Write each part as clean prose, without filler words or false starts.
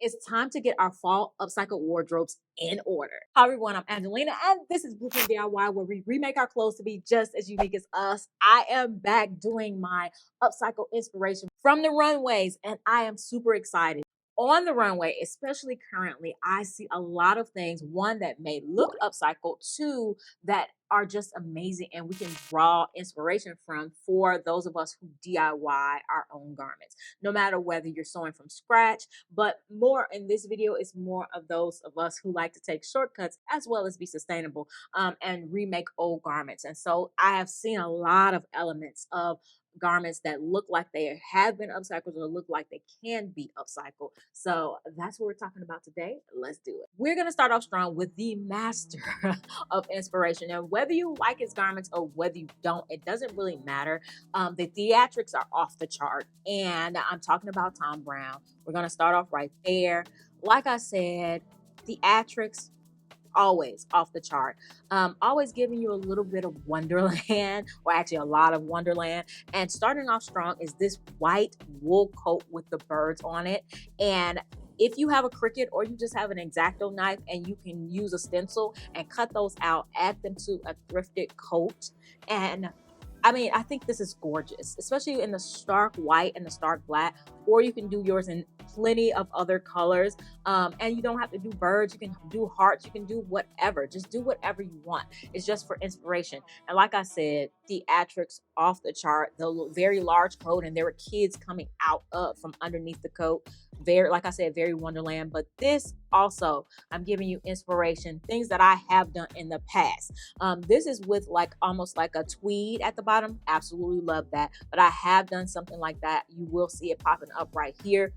It's time to get our fall upcycled wardrobes in order. Hi everyone, I'm Angelina and this is Blueprint DIY, where we remake our clothes to be just as unique as us. I am back doing my upcycle inspiration from the runways and I am super excited. On the runway, especially currently, I see a lot of things, one that may look upcycled, two that are just amazing and we can draw inspiration from for those of us who DIY our own garments, no matter whether you're sewing from scratch. But more in this video is more of those of us who like to take shortcuts as well as be sustainable and remake old garments. And so I have seen a lot of elements of garments that look like they have been upcycled or look like they can be upcycled. So that's what we're talking about today. Let's do it. We're going to start off strong with the master of inspiration. And whether you like his garments or whether you don't, it doesn't really matter. The theatrics are off the chart. And I'm talking about Tom Brown. We're going to start off right there. Like I said, theatrics, always off the chart. Always giving you a little bit of wonderland, or actually a lot of wonderland. And starting off strong is this white wool coat with the birds on it. And if you have a Cricut or you just have an X-Acto knife and you can use a stencil and cut those out, add them to a thrifted coat. And I mean, I think this is gorgeous, especially in the stark white and the stark black, or you can do yours in plenty of other colors. And you don't have to do birds. You can do hearts. You can do whatever. Just do whatever you want. It's just for inspiration. And like I said, theatrics off the chart, the very large coat, and there were kids coming out from underneath the coat. Very, like I said, very wonderland. But this also, I'm giving you inspiration, things that I have done in the past. This is with like almost like a tweed at the bottom. Absolutely love that. But I have done something like that. You will see it popping up right here.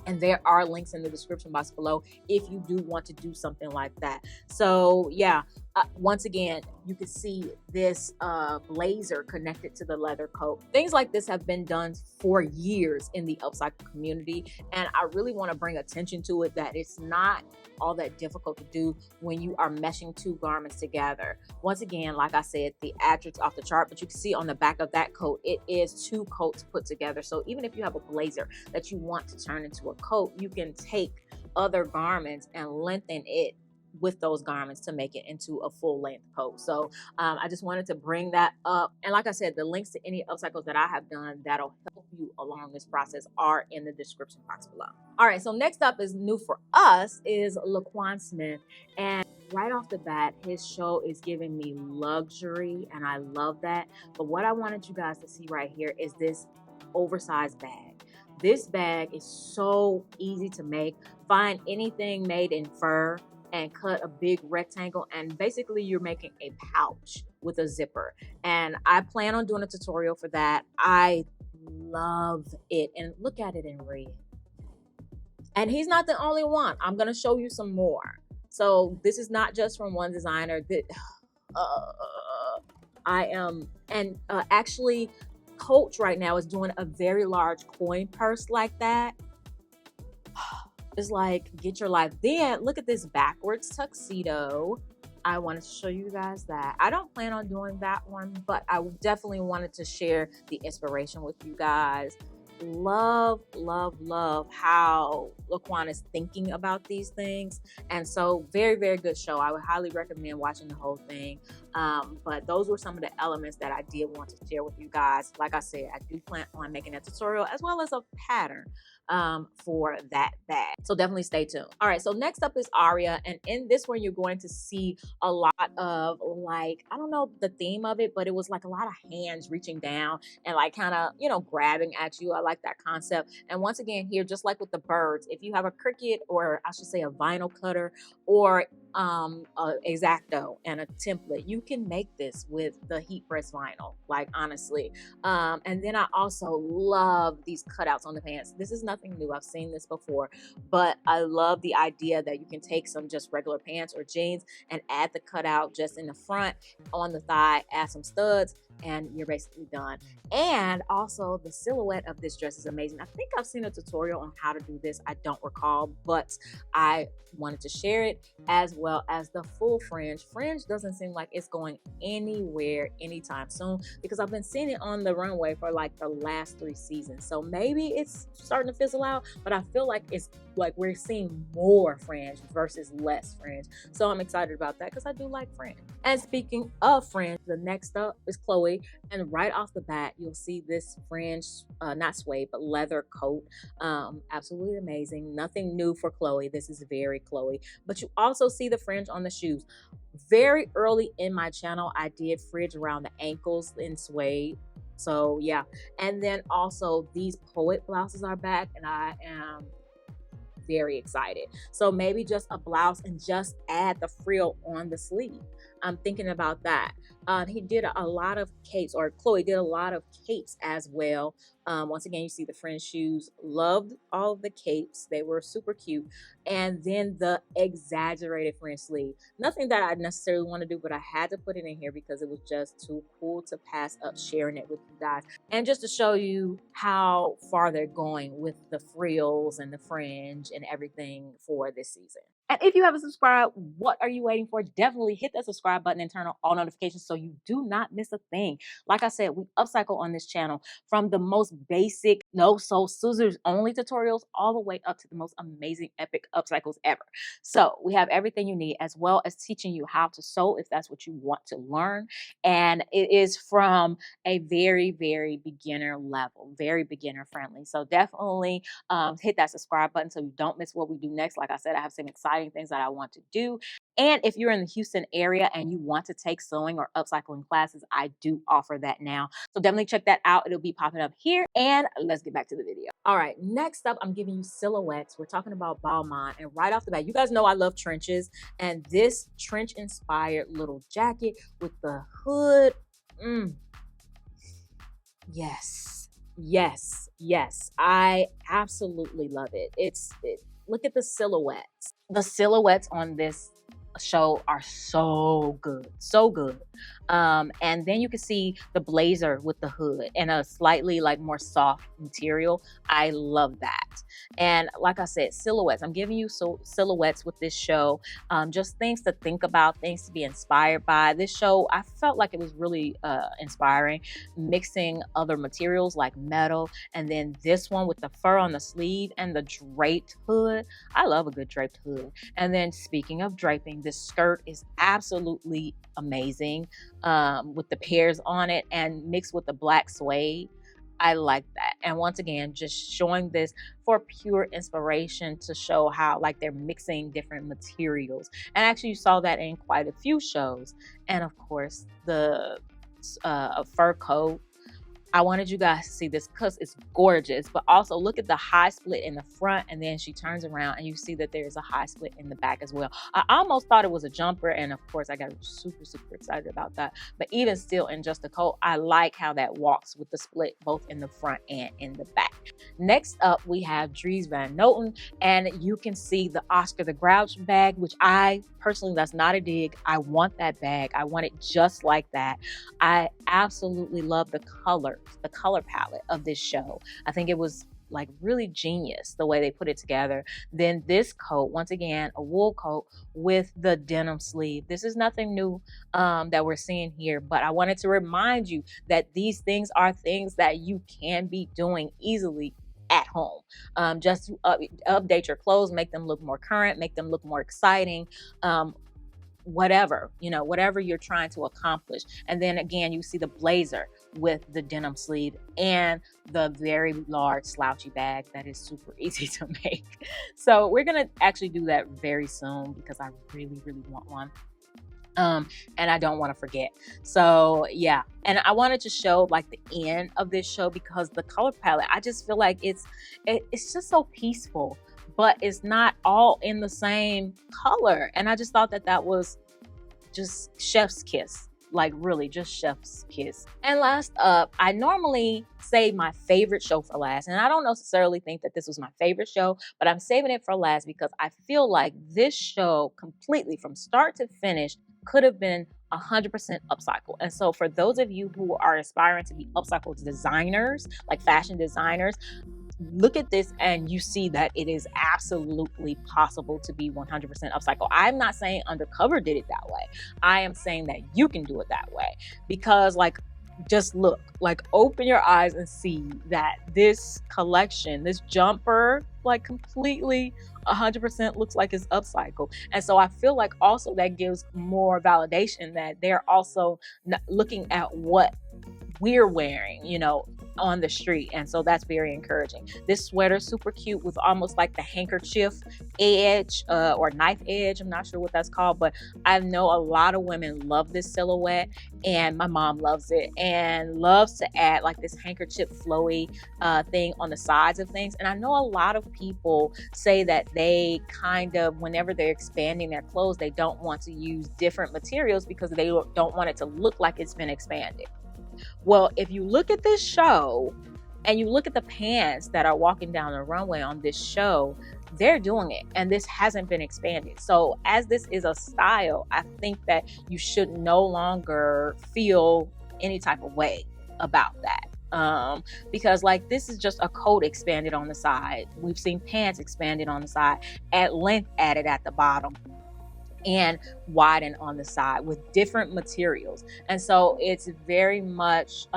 And there are links in the description box below if you do want to do something like that. So yeah, once again, you can see this blazer connected to the leather coat. Things like this have been done for years in the upcycle community. And I really want to bring attention to it that it's not all that difficult to do when you are meshing two garments together. Once again, like I said, the theatrics off the chart, but you can see on the back of that coat, it is two coats put together. So even if you have a blazer that you want to turn into a coat, you can take other garments and lengthen it with those garments to make it into a full length coat. So I just wanted to bring that up. And like I said, the links to any upcycles that I have done that'll help you along this process are in the description box below. All right, so next up is new for us is Laquan Smith. And right off the bat, his show is giving me luxury and I love that. But what I wanted you guys to see right here is this oversized bag. This bag is so easy to make. Find anything made in fur and cut a big rectangle, and basically you're making a pouch with a zipper. And I plan on doing a tutorial for that. I love it. And look at it in red. And he's not the only one. I'm gonna show you some more. So this is not just from one designer. Actually Coach right now is doing a very large coin purse like that. It's like, get your life. Then look at this backwards tuxedo. I wanted to show you guys that. I don't plan on doing that one, but I definitely wanted to share the inspiration with you guys. Love, love, love how Laquan is thinking about these things. And so very, very good show. I would highly recommend watching the whole thing. But those were some of the elements that I did want to share with you guys. Like I said, I do plan on making a tutorial as well as a pattern for that bag. So definitely stay tuned. All right, so next up is Aria. And in this one, you're going to see a lot of like, I don't know the theme of it, but it was like a lot of hands reaching down and like kind of, you know, grabbing at you. I like that concept. And once again here, just like with the birds, if you have a Cricut, or I should say a vinyl cutter, or X-Acto and a template, you can make this with the heat press vinyl, like honestly. And then I also love these cutouts on the pants. This is nothing new. I've seen this before, but I love the idea that you can take some just regular pants or jeans and add the cutout just in the front, on the thigh, add some studs, and you're basically done. And also the silhouette of this dress is amazing. I think I've seen a tutorial on how to do this. I don't recall, but I wanted to share it, as well as the full fringe. Fringe doesn't seem like it's going anywhere anytime soon, because I've been seeing it on the runway for like the last 3 seasons. So maybe it's starting to fizzle out, but I feel like it's like we're seeing more fringe versus less fringe. So I'm excited about that because I do like fringe. And speaking of fringe, the next up is Chloe. And right off the bat, you'll see this fringe, not suede, but leather coat. Absolutely amazing. Nothing new for Chloe. This is very Chloe. But you also see the fringe on the shoes. Very early in my channel, I did fringe around the ankles in suede. So yeah. And then also these poet blouses are back, and I am very excited. So maybe just a blouse and just add the frill on the sleeve. I'm thinking about that. He did a lot of capes, or Chloe did a lot of capes as well. Once again, you see the fringe shoes. Loved all of the capes. They were super cute. And then the exaggerated fringe sleeve. Nothing that I necessarily want to do, but I had to put it in here because it was just too cool to pass up sharing it with you guys. And just to show you how far they're going with the frills and the fringe and everything for this season. And if you haven't subscribed, what are you waiting for? Definitely hit that subscribe button and turn on all notifications so you do not miss a thing. Like I said, we upcycle on this channel from the most basic, no sew scissors only tutorials all the way up to the most amazing epic upcycles ever. So we have everything you need, as well as teaching you how to sew if that's what you want to learn. And it is from a very, very beginner level, very beginner friendly. So definitely hit that subscribe button so you don't miss what we do next. Like I said, I have some exciting things that I want to do. And if you're in the Houston area and you want to take sewing or upcycling classes, I do offer that now. So definitely check that out. It'll be popping up here. And let's get back to the video. All right, next up, I'm giving you silhouettes. We're talking about Balmain. And right off the bat, you guys know I love trenches. And this trench-inspired little jacket with the hood. Yes, yes, yes. I absolutely love it. Look at the silhouettes. The silhouettes on this show are so good, so good. And then you can see the blazer with the hood and a slightly like more soft material. I love that. And like I said, silhouettes. I'm giving you silhouettes with this show. Just things to think about, things to be inspired by. This show, I felt like it was really inspiring, mixing other materials like metal, and then this one with the fur on the sleeve and the draped hood. I love a good draped hood. And then speaking of draping, this skirt is absolutely amazing with the pears on it and mixed with the black suede. I like that. And once again, just showing this for pure inspiration to show how like they're mixing different materials. And actually you saw that in quite a few shows. And of course the fur coat. I wanted you guys to see this because it's gorgeous, but also look at the high split in the front, and then she turns around and you see that there's a high split in the back as well. I almost thought it was a jumper, and of course I got super, super excited about that. But even still, in just a coat, I like how that walks with the split both in the front and in the back. Next up, we have Dries Van Noten, and you can see the Oscar the Grouch bag, which I personally, that's not a dig. I want that bag. I want it just like that. I absolutely love the color palette of this show. I think it was like really genius the way they put it together. Then this coat, once again, a wool coat with the denim sleeve. This is nothing new that we're seeing here, but I wanted to remind you that these things are things that you can be doing easily at home. Just to update your clothes, make them look more current, make them look more exciting. Whatever, you know, whatever you're trying to accomplish. And then again, you see the blazer with the denim sleeve and the very large slouchy bag that is super easy to make. So we're gonna actually do that very soon because I really, really want one. And I don't want to forget. So yeah, and I wanted to show like the end of this show because the color palette, I just feel like it's just so peaceful, but it's not all in the same color. And I just thought that that was just chef's kiss, like really just chef's kiss. And last up, I normally save my favorite show for last, and I don't necessarily think that this was my favorite show, but I'm saving it for last because I feel like this show completely from start to finish could have been 100% upcycle. And so for those of you who are aspiring to be upcycle designers, like fashion designers, look at this and you see that it is absolutely possible to be 100% upcycle. I'm not saying Undercover did it that way. I am saying that you can do it that way because like, just look, like open your eyes and see that this collection, this jumper like completely 100% looks like it's upcycled. And so I feel like also that gives more validation that they're also looking at what we're wearing, you know, on the street. And so that's very encouraging. This sweater is super cute with almost like the handkerchief edge or knife edge. I'm not sure what that's called, but I know a lot of women love this silhouette, and my mom loves it and loves to add like this handkerchief flowy thing on the sides of things. And I know a lot of people say that they kind of, whenever they're expanding their clothes, they don't want to use different materials because they don't want it to look like it's been expanded. Well, if you look at this show and you look at the pants that are walking down the runway on this show, they're doing it, and this hasn't been expanded. So as this is a style, I think that you should no longer feel any type of way about that. Because like this is just a coat expanded on the side. We've seen pants expanded on the side, at length added at the bottom, and widen on the side with different materials. And so it's very much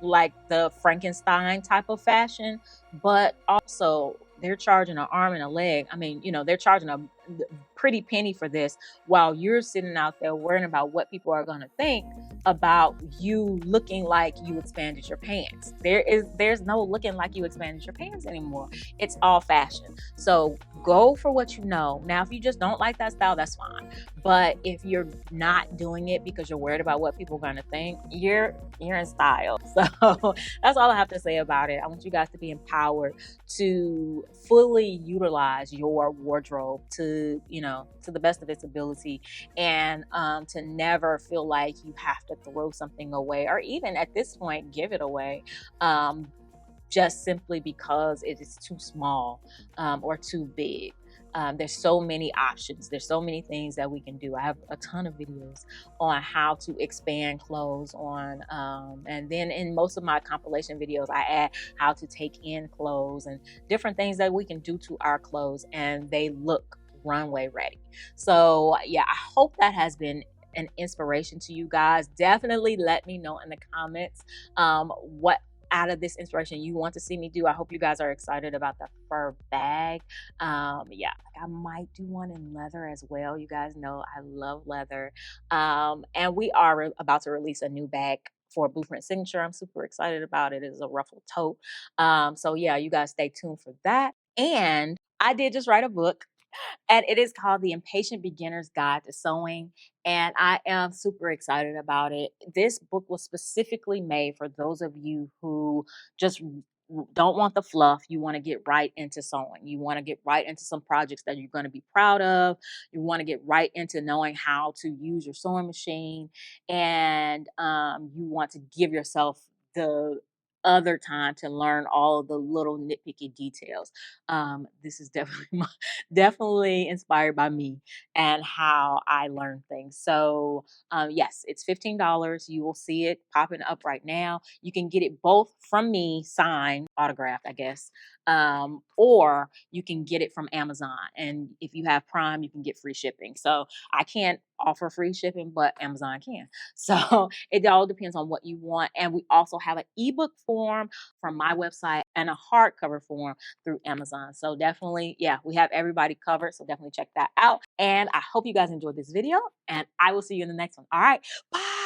like the Frankenstein type of fashion, but also they're charging an arm and a leg. I mean, you know, they're charging a pretty penny for this, while you're sitting out there worrying about what people are going to think about you looking like you expanded your pants. There's no looking like you expanded your pants anymore. It's all fashion. So go for what you know. Now, if you just don't like that style, that's fine. But if you're not doing it because you're worried about what people are going to think, you're in style. So that's all I have to say about it. I want you guys to be empowered to fully utilize your wardrobe to, you know, to the best of its ability, and to never feel like you have to throw something away, or even at this point give it away, just simply because it is too small or too big. There's so many options. There's so many things that we can do. I have a ton of videos on how to expand clothes on, and then in most of my compilation videos, I add how to take in clothes and different things that we can do to our clothes, and they look runway ready. So yeah, I hope that has been an inspiration to you guys. Definitely let me know in the comments what out of this inspiration you want to see me do. I hope you guys are excited about the fur bag. Yeah, I might do one in leather as well. You guys know I love leather. And we are about to release a new bag for Blueprint Signature. I'm super excited about it. It is a ruffled tote. So yeah, you guys stay tuned for that. And I did just write a book, and it is called The Impatient Beginner's Guide to Sewing, and I am super excited about it. This book was specifically made for those of you who just don't want the fluff. You want to get right into sewing. You want to get right into some projects that you're going to be proud of. You want to get right into knowing how to use your sewing machine, and you want to give yourself the other time to learn all of the little nitpicky details. This is definitely definitely inspired by me and how I learn things. So yes, it's $15. You will see it popping up right now. You can get it both from me, signed, autographed, I guess, or you can get it from Amazon. And if you have Prime, you can get free shipping. So I can't offer free shipping, but Amazon can. So it all depends on what you want. And we also have an ebook form from my website and a hardcover form through Amazon. So definitely, yeah, we have everybody covered. So definitely check that out. And I hope you guys enjoyed this video, and I will see you in the next one. All right, bye.